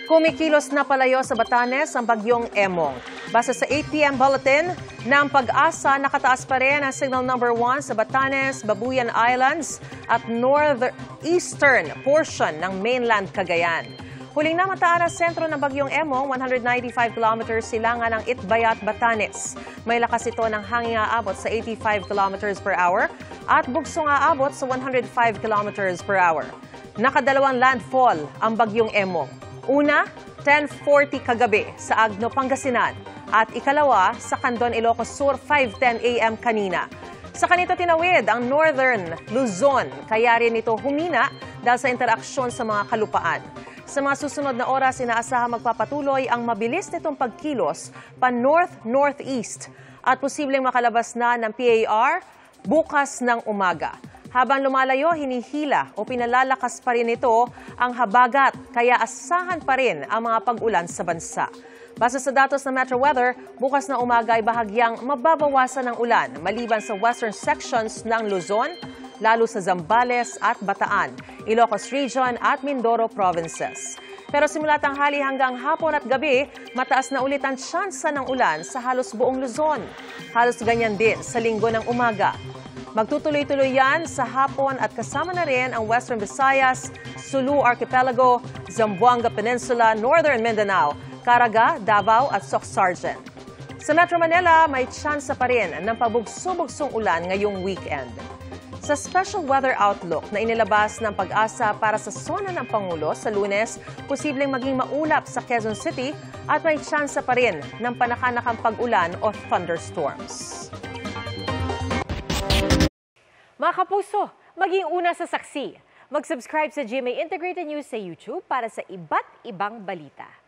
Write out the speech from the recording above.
Kumikilos na palayo sa Batanes ang bagyong Emong. Base sa 8 p.m. bulletin, ng Pag-asa nakataas pa rin ang signal number 1 sa Batanes, Babuyan Islands at northeastern portion ng mainland Cagayan. Huling namataan ang sentro ng bagyong Emong, 195 kilometers silangan ng Itbayat, Batanes. May lakas ito ng hangin aabot sa 85 kilometers per hour at bugsong aabot sa 105 kilometers per hour. Nakadalawang landfall ang bagyong Emong. Una, 10:40 kagabi sa Agno, Pangasinan at ikalawa sa Candon, Ilocos Sur, 5:10 a.m. kanina. Sa kanito tinawid ang Northern Luzon, kaya rin ito humina dahil sa interaksyon sa mga kalupaan. Sa mga susunod na oras, inaasahang magpapatuloy ang mabilis nitong pagkilos pa north-northeast at posibleng makalabas na ng PAR bukas ng umaga. Habang lumalayo, hinihila o pinalalakas pa rin ito ang habagat, kaya asahan pa rin ang mga pag-ulan sa bansa. Base sa datos ng Metro Weather, bukas na umaga ay bahagyang mababawasan ng ulan maliban sa western sections ng Luzon, lalo sa Zambales at Bataan, Ilocos Region at Mindoro provinces. Pero simula tanghali hanggang hapon at gabi, mataas na ulit ang tsansa ng ulan sa halos buong Luzon. Halos ganyan din sa linggo ng umaga. Magtutuloy-tuloy yan sa hapon at kasama na rin ang Western Visayas, Sulu Archipelago, Zamboanga Peninsula, Northern Mindanao, Caraga, Davao at Soc-Sargen. Sa Metro Manila, may tsansa pa rin ng pabugso-bugsong ulan ngayong weekend. Sa special weather outlook na inilabas ng Pag-asa para sa zona ng Pangulo sa Lunes, posibleng maging maulap sa Quezon City at may tsansa pa rin ng panakanakang pag-ulan o thunderstorms. Mga kapuso, maging una sa saksi. Mag-subscribe sa GMA Integrated News sa YouTube para sa iba't ibang balita.